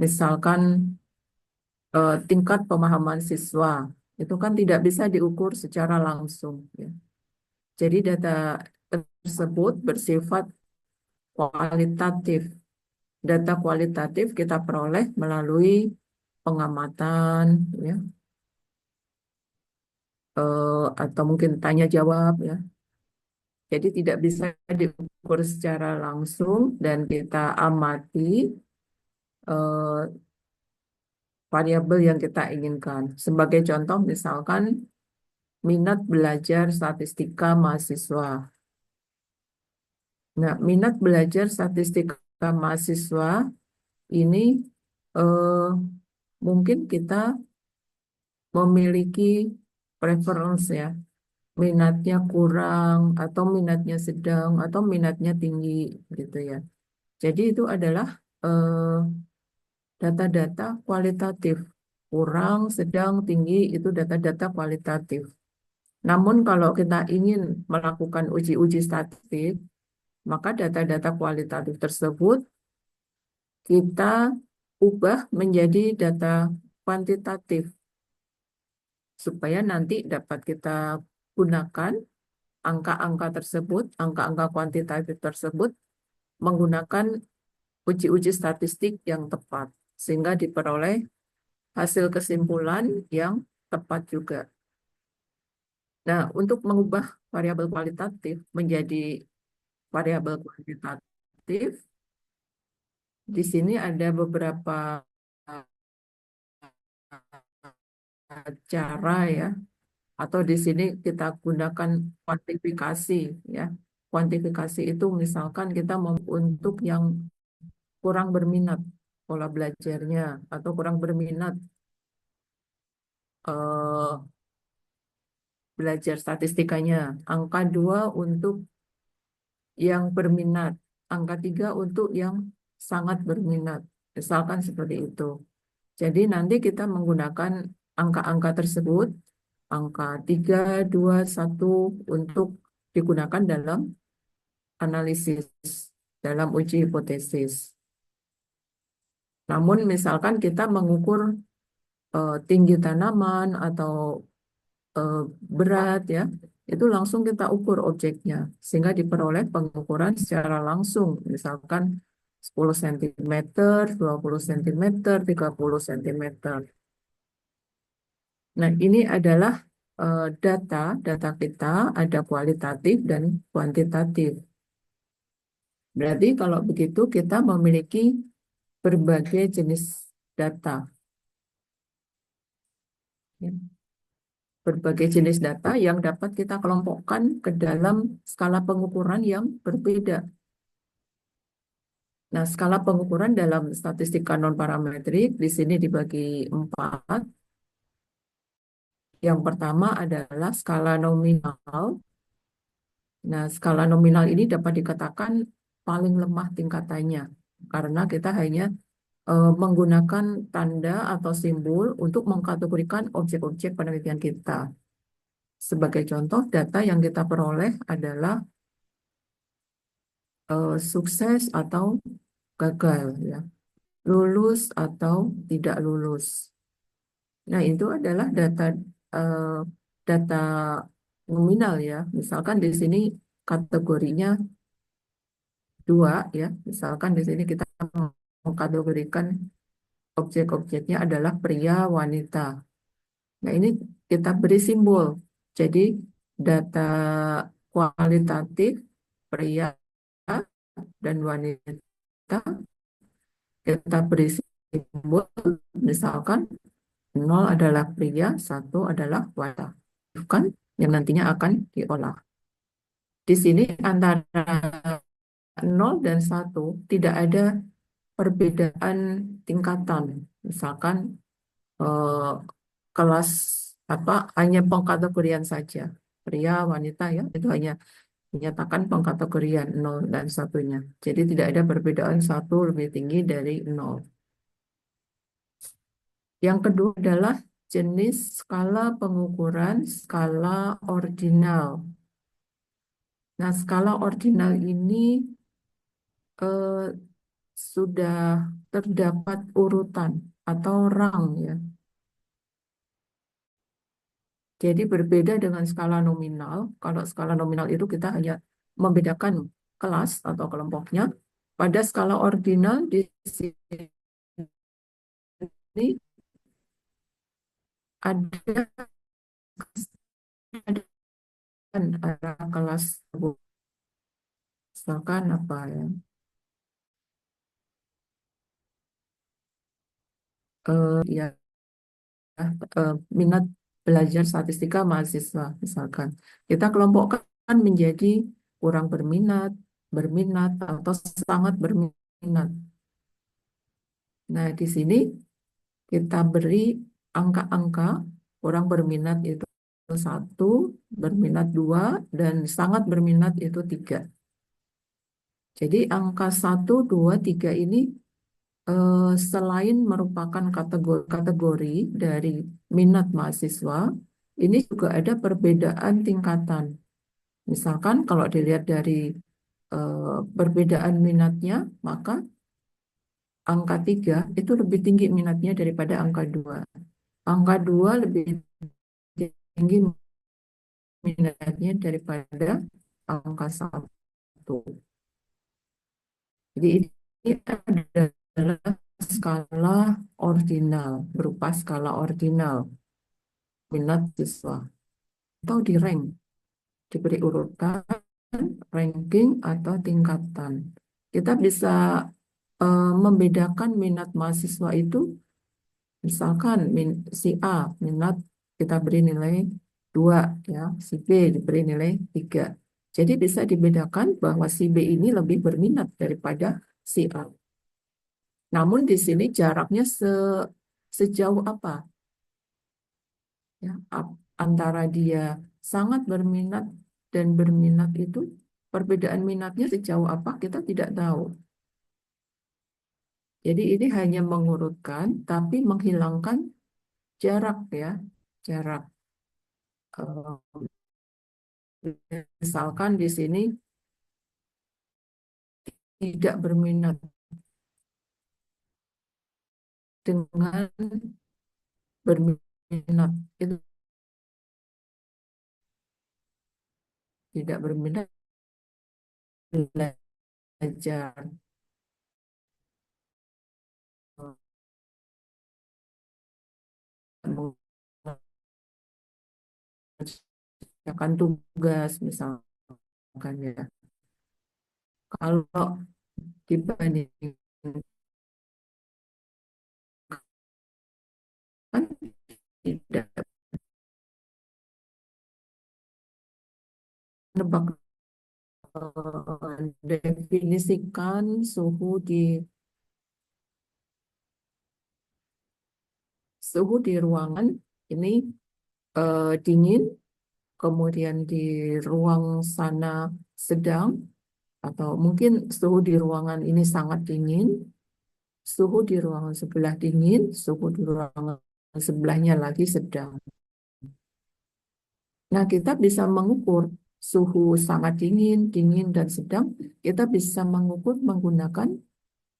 Misalkan tingkat pemahaman siswa itu kan tidak bisa diukur secara langsung, ya. Jadi data tersebut bersifat kualitatif. Data kualitatif kita peroleh melalui pengamatan, ya, atau mungkin tanya jawab, ya. Jadi tidak bisa diukur secara langsung dan kita amati eh, variabel yang kita inginkan. Sebagai contoh, misalkan minat belajar statistika mahasiswa. Nah, minat belajar statistika mahasiswa ini eh, mungkin kita memiliki preference, ya, minatnya kurang atau minatnya sedang atau minatnya tinggi gitu, ya. Jadi itu adalah eh, data-data kualitatif. Kurang, sedang, tinggi itu data-data kualitatif. Namun kalau kita ingin melakukan uji-uji statistik, maka data-data kualitatif tersebut kita ubah menjadi data kuantitatif supaya nanti dapat kita gunakan angka-angka tersebut, angka-angka kuantitatif tersebut menggunakan uji-uji statistik yang tepat sehingga diperoleh hasil kesimpulan yang tepat juga. Nah, untuk mengubah variabel kualitatif menjadi variabel kuantitatif, di sini ada beberapa cara, ya, atau di sini kita gunakan kuantifikasi, ya. Kuantifikasi itu misalkan kita mau untuk yang kurang berminat pola belajarnya atau kurang berminat eh, belajar statistikanya. Angka 2 untuk yang berminat, angka 3 untuk yang sangat berminat. Misalkan seperti itu. Jadi nanti kita menggunakan angka-angka tersebut, angka 3, 2, 1 untuk digunakan dalam analisis, dalam uji hipotesis. Namun misalkan kita mengukur tinggi tanaman atau eh, berat, ya, itu langsung kita ukur objeknya sehingga diperoleh pengukuran secara langsung, misalkan 10 cm, 20 cm, 30 cm. Nah, ini adalah data kita ada kualitatif dan kuantitatif. Berarti kalau begitu kita memiliki berbagai jenis data, ya. Berbagai jenis data yang dapat kita kelompokkan ke dalam skala pengukuran yang berbeda. Nah, skala pengukuran dalam statistika non-parametrik di sini dibagi 4. Yang pertama adalah skala nominal. Nah, skala nominal ini dapat dikatakan paling lemah tingkatannya karena kita hanya menggunakan tanda atau simbol untuk mengkategorikan objek-objek penelitian kita. Sebagai contoh, data yang kita peroleh adalah sukses atau gagal, ya, lulus atau tidak lulus. Nah, itu adalah eh, data nominal, ya. Misalkan di sini kategorinya 2, ya. Misalkan di sini kita mengkategorikan objek-objeknya adalah pria, wanita. Nah, ini kita beri simbol. Jadi, data kualitatif pria dan wanita kita beri simbol, misalkan 0 adalah pria, 1 adalah wanita. Kan yang nantinya akan diolah. Di sini antara 0 dan 1 tidak ada perbedaan tingkatan. Misalkan eh, kelas apa hanya pengkategorian saja. Pria, wanita, ya, itu hanya menyatakan pengkategorian 0 dan 1-nya. Jadi tidak ada perbedaan 1 lebih tinggi dari 0. Yang kedua adalah jenis skala pengukuran skala ordinal. Nah, skala ordinal ini eh, sudah terdapat urutan atau rang ya. Jadi berbeda dengan skala nominal. Kalau skala nominal itu kita hanya membedakan kelas atau kelompoknya. Pada skala ordinal di sini ada antara kelas tersebut. Misalkan apa ya? Ya, minat belajar statistika mahasiswa misalkan. Kita kelompokkan menjadi kurang berminat, berminat atau sangat berminat. Nah, di sini kita beri angka-angka orang berminat itu satu, berminat dua, dan sangat berminat itu tiga. Jadi angka satu, dua, tiga ini selain merupakan kategori dari minat mahasiswa, ini juga ada perbedaan tingkatan. Misalkan kalau dilihat dari perbedaan minatnya, maka angka 3 itu lebih tinggi minatnya daripada angka 2. Angka 2 lebih tinggi minatnya daripada angka 1. Jadi ini adalah skala ordinal, berupa skala ordinal minat siswa. Atau di rank, diberi urutan, ranking, atau tingkatan. Kita bisa membedakan minat mahasiswa itu. Misalkan si A minat kita beri nilai 2 ya, si B diberi nilai 3. Jadi bisa dibedakan bahwa si B ini lebih berminat daripada si A. Namun di sini jaraknya sejauh apa ya antara dia sangat berminat dan berminat itu, perbedaan minatnya sejauh apa kita tidak tahu. Jadi ini hanya mengurutkan tapi menghilangkan jarak ya, jarak. Misalkan di sini tidak berminat dengan berminat, itu tidak berminat belajar, mengerjakan tugas misalkan ya. Kalau dibandingkan tidak nebak, definisikan suhu di ruangan ini dingin, kemudian di ruang sana sedang, atau mungkin suhu di ruangan ini sangat dingin, suhu di ruangan sebelah dingin, suhu di ruangan sebelahnya lagi sedang. Nah, kita bisa mengukur suhu sangat dingin, dingin dan sedang. Kita bisa mengukur menggunakan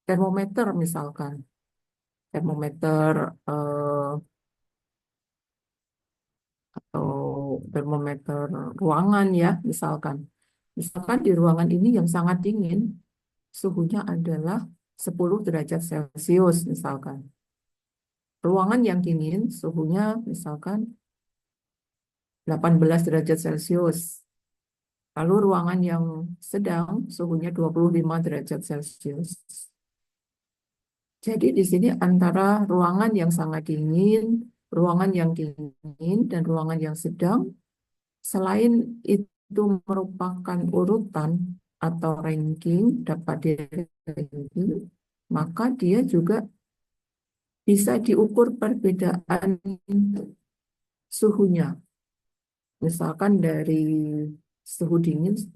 termometer misalkan. Termometer atau termometer ruangan ya, misalkan. Misalkan di ruangan ini yang sangat dingin, suhunya adalah 10 derajat Celcius misalkan. Ruangan yang dingin suhunya misalkan 18 derajat Celcius. Lalu ruangan yang sedang suhunya 25 derajat Celcius. Jadi di sini antara ruangan yang sangat dingin, ruangan yang dingin, dan ruangan yang sedang, selain itu merupakan urutan atau ranking, dapat di ranking, maka dia juga bisa diukur perbedaan suhunya. Misalkan dari suhu dingin 10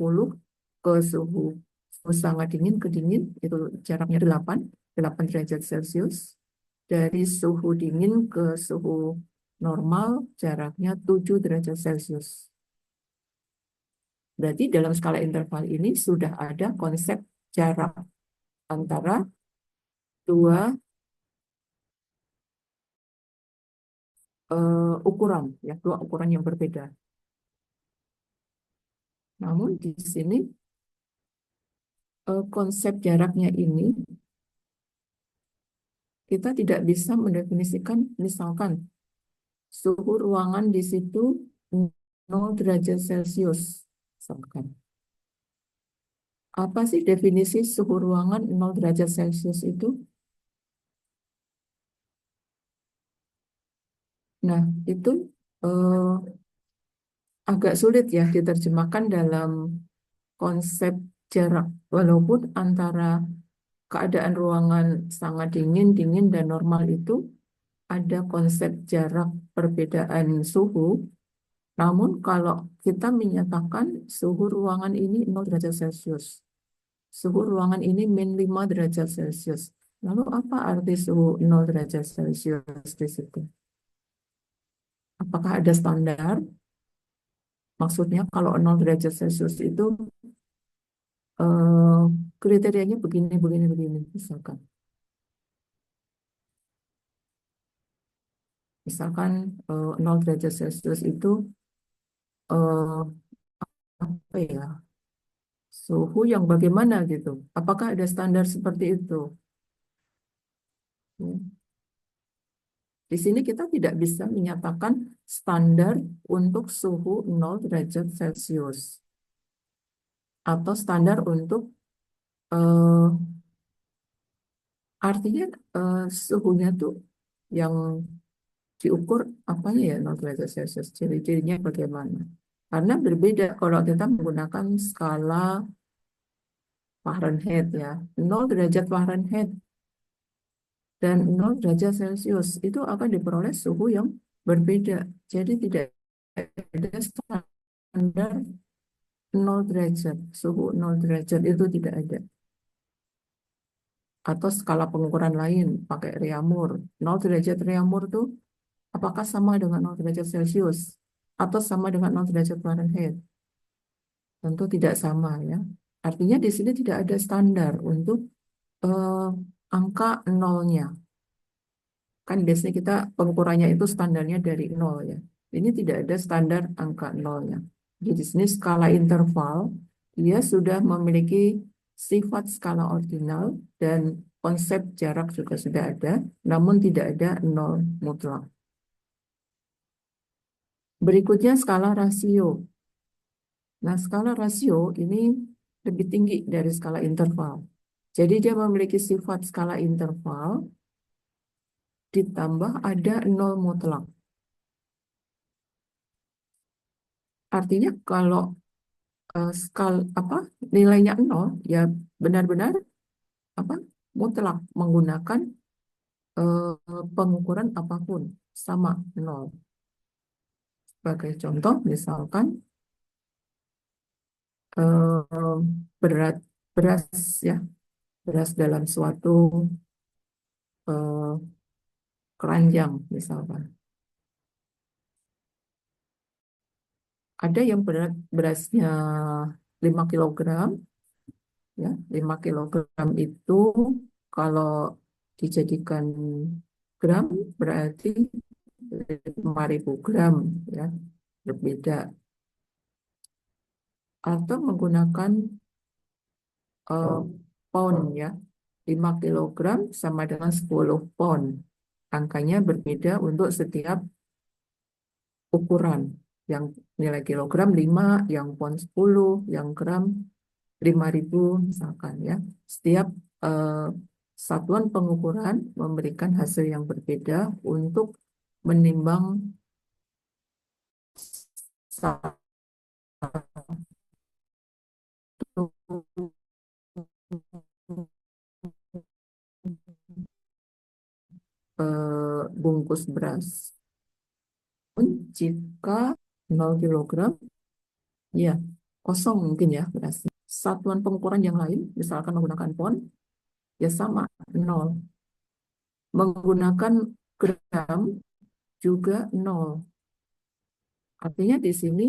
ke suhu sangat dingin ke dingin, itu jaraknya 8 derajat Celcius. Dari suhu dingin ke suhu normal, jaraknya 7 derajat Celcius. Berarti dalam skala interval ini sudah ada konsep jarak antara dua ukuran, ya, dua ukuran yang berbeda. Namun di sini konsep jaraknya ini kita tidak bisa mendefinisikan, misalkan suhu ruangan di situ 0 derajat Celcius, misalkan. Apa sih definisi suhu ruangan 0 derajat Celcius itu? Nah, itu eh, agak sulit ya diterjemahkan dalam konsep jarak. Walaupun antara keadaan ruangan sangat dingin, dingin dan normal itu ada konsep jarak perbedaan suhu. Namun kalau kita menyatakan suhu ruangan ini 0 derajat Celcius, suhu ruangan ini -5 derajat Celcius. Lalu apa arti suhu 0 derajat Celcius di situ? Apakah ada standar? Maksudnya kalau 0 derajat Celcius itu eh, kriterianya begini, begini, begini, misalkan. Misalkan 0 derajat Celcius itu eh, apa ya, suhu yang bagaimana gitu. Apakah ada standar seperti itu? Ya. Di sini kita tidak bisa menyatakan standar untuk suhu 0 derajat Celcius atau standar untuk eh, artinya suhunya tuh yang diukur apanya ya 0 derajat Celcius, ciri-cirinya bagaimana? Karena berbeda kalau kita menggunakan skala Fahrenheit ya. 0 derajat Fahrenheit dan 0 derajat Celcius itu akan diperoleh suhu yang berbeda. Jadi tidak ada standar 0 derajat, suhu 0 derajat itu tidak ada. Atau skala pengukuran lain, pakai Reaumur. 0 derajat Reaumur tuh apakah sama dengan 0 derajat Celcius? Atau sama dengan 0 derajat Fahrenheit? Tentu tidak sama ya. Artinya di sini tidak ada standar untuk eh, angka nolnya. Kan biasanya kita pengukurannya itu standarnya dari nol ya. Ini tidak ada standar angka nolnya. Jadi di sini skala interval, dia sudah memiliki sifat skala ordinal dan konsep jarak juga sudah ada, namun tidak ada nol mutlak. Berikutnya skala rasio. Nah, skala rasio ini lebih tinggi dari skala interval. Jadi dia memiliki sifat skala interval ditambah ada nol mutlak. Artinya kalau apa nilainya nol ya benar-benar apa mutlak menggunakan pengukuran apapun sama nol. Sebagai contoh misalkan eh, berat beras ya beras dalam suatu eh, keranjang misalkan. Ada yang berat berasnya 5 kilogram ya 5 kilogram itu kalau dijadikan gram berarti 5.000 gram ya berbeda atau menggunakan eh, pound ya 5 kilogram sama dengan 10 pound angkanya berbeda untuk setiap ukuran yang nilai kilogram 5 yang pound 10 yang gram 5.000 misalkan ya setiap eh, satuan pengukuran memberikan hasil yang berbeda untuk menimbang satu bungkus beras. Jika 0 kilogram, ya kosong mungkin ya berasnya. Satuan pengukuran yang lain, misalkan menggunakan pon, ya sama, nol. Menggunakan gram juga nol. Artinya di sini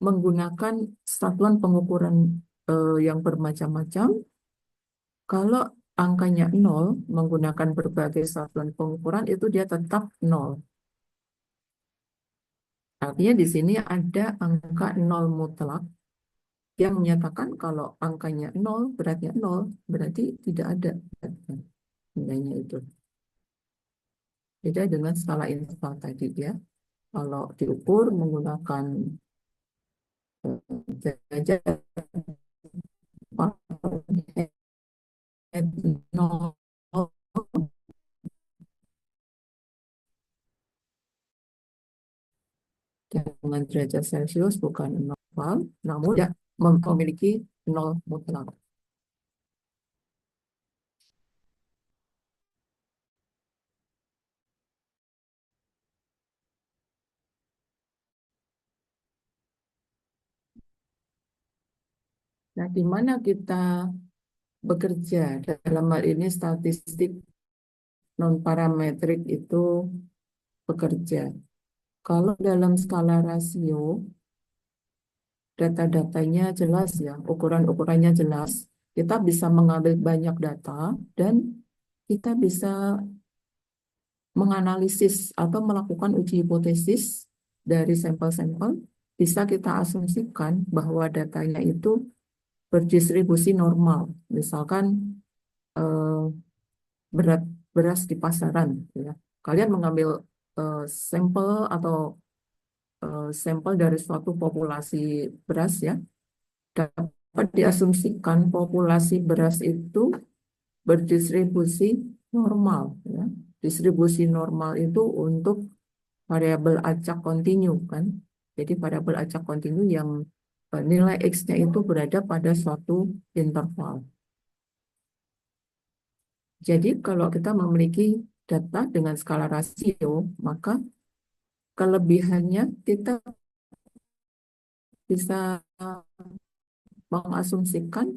menggunakan satuan pengukuran yang bermacam-macam, kalau angkanya nol menggunakan berbagai satuan pengukuran itu dia tetap nol. Artinya di sini ada angka nol mutlak yang menyatakan kalau angkanya nol, beratnya nol, berarti tidak ada nilainya itu. Beda dengan skala interval tadi ya. Kalau diukur menggunakan derajat nol dengan derajat Celcius bukan nol, namun tidak memiliki nol mutlak. Nah, di mana kita bekerja dalam hal ini statistik non parametrik itu bekerja. Kalau dalam skala rasio, data-datanya jelas ya, ukuran-ukurannya jelas. Kita bisa mengambil banyak data dan kita bisa menganalisis atau melakukan uji hipotesis dari sampel-sampel. Bisa kita asumsikan bahwa datanya itu berdistribusi normal. Misalkan eh, berat beras di pasaran, ya. Kalian mengambil sampel atau sampel dari suatu populasi beras ya, dapat diasumsikan populasi beras itu berdistribusi normal ya. Distribusi normal itu untuk variabel acak kontinu kan. Jadi variabel acak kontinu yang nilai X-nya itu berada pada suatu interval. Jadi kalau kita memiliki data dengan skala rasio, maka kelebihannya kita bisa mengasumsikan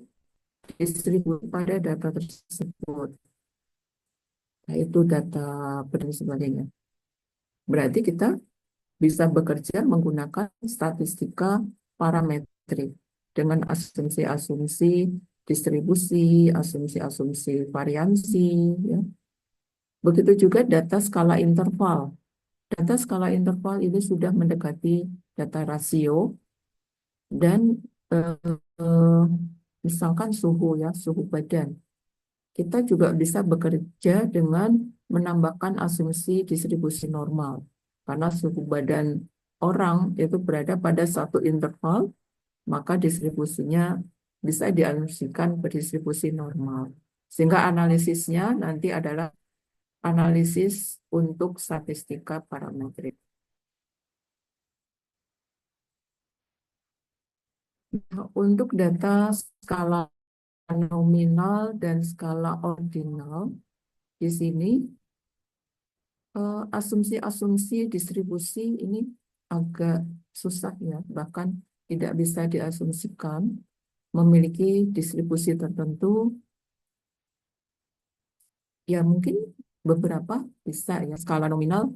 distribusi pada data tersebut, yaitu data dan sebagainya. Berarti kita bisa bekerja menggunakan statistika parametrik dengan asumsi-asumsi distribusi, asumsi-asumsi variansi, ya. Begitu juga data skala interval. Data skala interval ini sudah mendekati data rasio dan eh, eh, misalkan suhu ya, suhu badan. Kita juga bisa bekerja dengan menambahkan asumsi distribusi normal. Karena suhu badan orang itu berada pada satu interval, maka distribusinya bisa diasumsikan berdistribusi normal. Sehingga analisisnya nanti adalah analisis untuk statistika parametrik. Nah, untuk data skala nominal dan skala ordinal, di sini asumsi-asumsi distribusi ini agak susah ya, bahkan tidak bisa diasumsikan memiliki distribusi tertentu. Ya mungkin beberapa bisa ya, skala nominal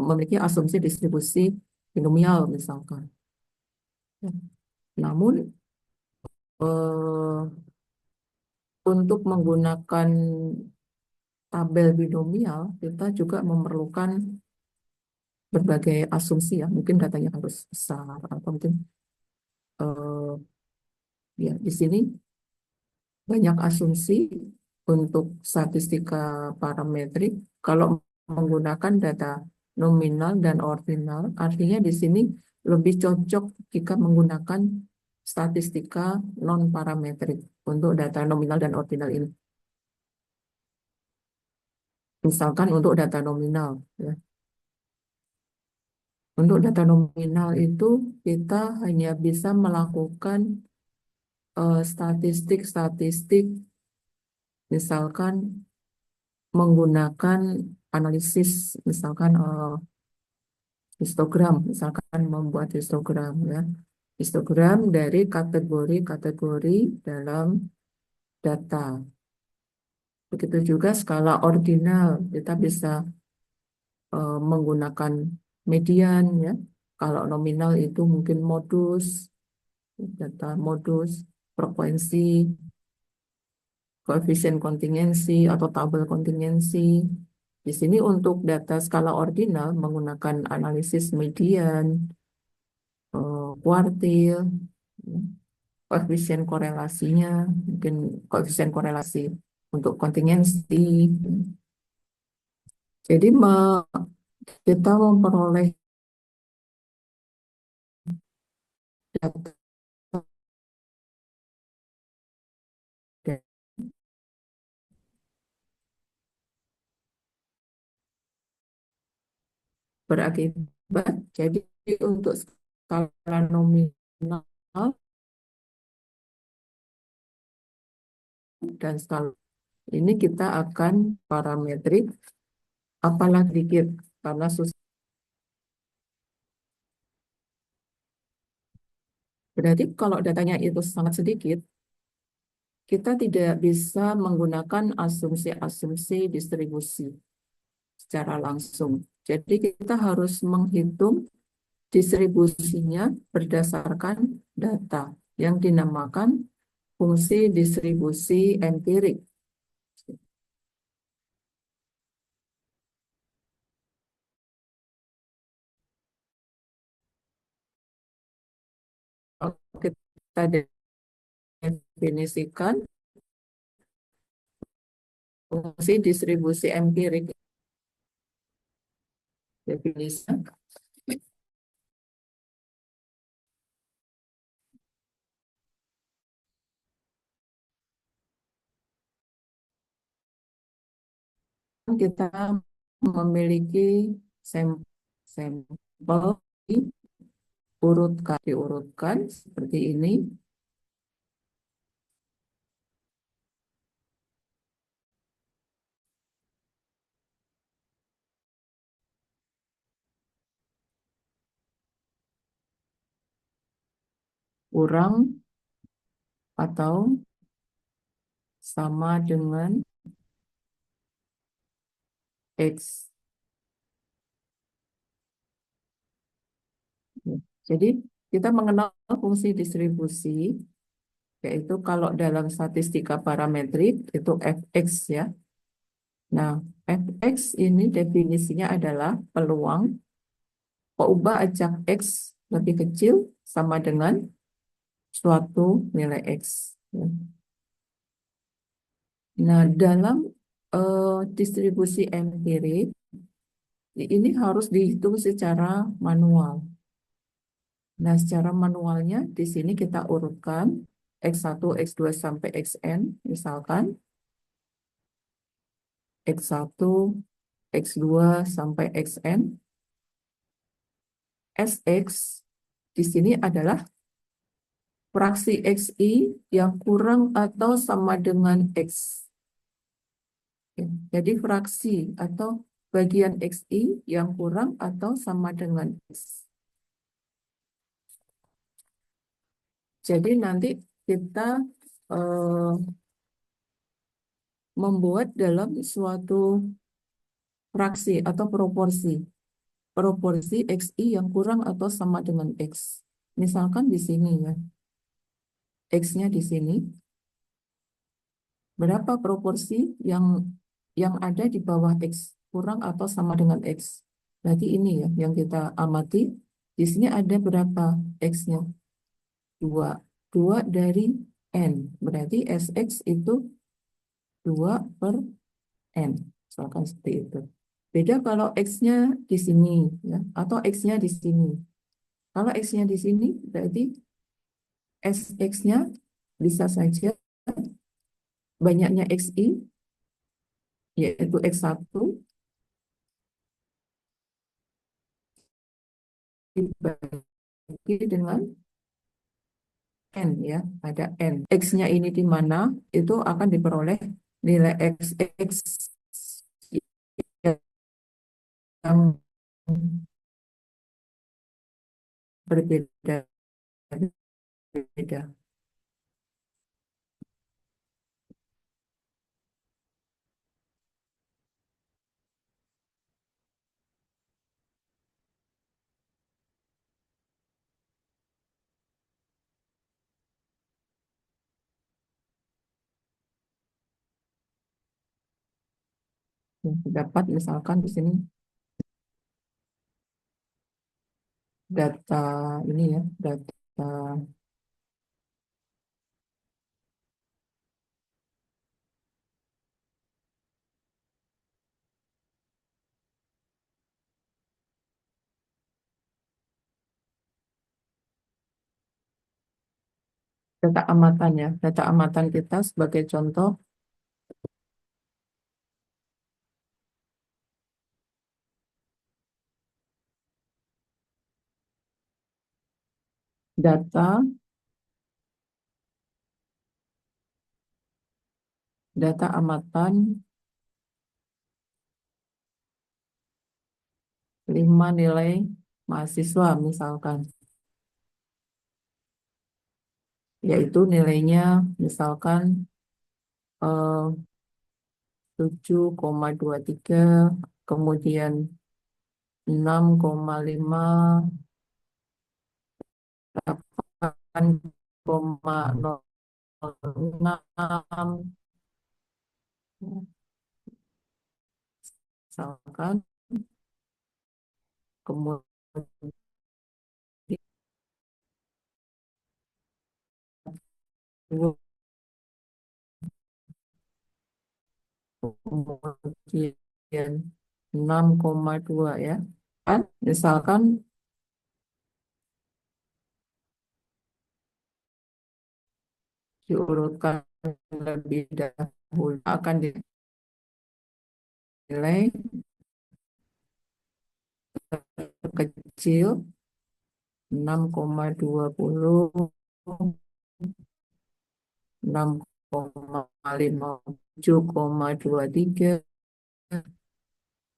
memiliki asumsi distribusi binomial misalkan. Ya. Namun eh, untuk menggunakan tabel binomial kita juga memerlukan berbagai asumsi ya, mungkin datanya harus besar atau mungkin eh, ya di sini banyak asumsi untuk statistika parametrik. Kalau menggunakan data nominal dan ordinal, artinya di sini lebih cocok jika menggunakan statistika non parametrik untuk data nominal dan ordinal ini. Misalkan untuk data nominal, ya. Untuk data nominal itu kita hanya bisa melakukan statistik-statistik, misalkan menggunakan analisis, misalkan histogram, misalkan membuat histogram ya, histogram dari kategori-kategori dalam data. Begitu juga skala ordinal, kita bisa menggunakan median ya. Kalau nominal itu mungkin modus, data modus, frekuensi, koefisien kontingensi atau tabel kontingensi. Di sini untuk data skala ordinal menggunakan analisis median, kuartil, koefisien korelasinya, mungkin koefisien korelasi untuk kontingensi. Jadi kita memperoleh data berakibat. Jadi untuk skala nominal dan skala ini kita akan parametrik apalah dikit karena susah. Berarti kalau datanya itu sangat sedikit, kita tidak bisa menggunakan asumsi-asumsi distribusi secara langsung. Jadi kita harus menghitung distribusinya berdasarkan data yang dinamakan fungsi distribusi empirik. Oke, kita definisikan fungsi distribusi empirik. Definisi kita memiliki sampel diurutkan seperti ini. Kurang atau sama dengan X. Jadi kita mengenal fungsi distribusi, yaitu kalau dalam statistika parametrik itu fx ya. Nah, fx ini definisinya adalah peluang peubah acak x lebih kecil sama dengan suatu nilai x. Nah, dalam distribusi empirik ini harus dihitung secara manual. Nah, secara manualnya di sini kita urutkan X1, X2 sampai Xn, misalkan X1, X2 sampai Xn. Sx di sini adalah fraksi Xi yang kurang atau sama dengan X. Jadi fraksi atau bagian Xi yang kurang atau sama dengan X. Jadi nanti kita eh, membuat dalam suatu fraksi atau proporsi. Proporsi XI yang kurang atau sama dengan X. Misalkan di sini ya, X-nya di sini. Berapa proporsi yang ada di bawah X kurang atau sama dengan X. Berarti ini ya yang kita amati. Di sini ada berapa X-nya? 2. 2 dari N. Berarti SX itu 2 per N. Misalkan seperti itu. Beda kalau X-nya di sini ya, atau X-nya di sini. Kalau X-nya di sini berarti SX-nya bisa saja banyaknya XI yaitu X1 dibagi dengan N ya, ada N. X-nya ini di mana, itu akan diperoleh nilai XX yang berbeda-beda. Dapat misalkan di sini data ini ya, data data amatan ya, data amatan kita sebagai contoh data data amatan 5 nilai mahasiswa misalkan, yaitu nilainya misalkan eh, 7,23, kemudian 6,5, 8,06, misalkan, kemudian kemudian 6,2 ya. Kan misalkan diurutkan lebih dahulu akan dinilai terkecil 6,20, 6,5, 7,23,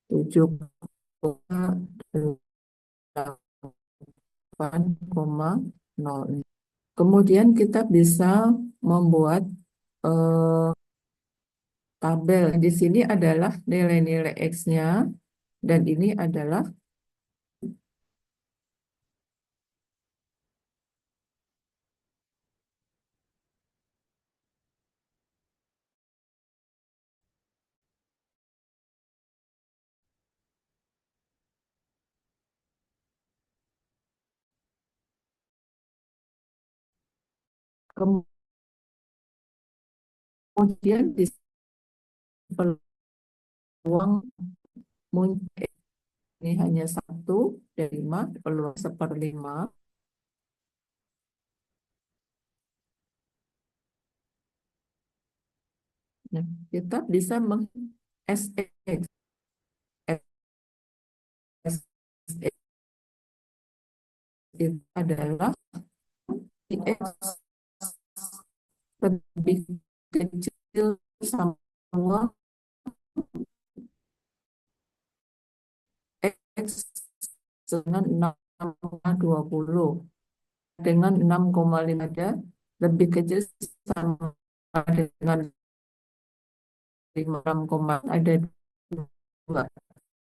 7,8,0. Kemudian kita bisa membuat eh, tabel. Di sini adalah nilai-nilai X-nya dan ini adalah kemudian di peluang muncul ini hanya 1/5, peluang 1/5. Nah, kita bisa meng SX, SX itu adalah X lebih kecil sama X dengan 6,20 dengan 6,5 ada lebih kecil sama dengan 5 ada 2.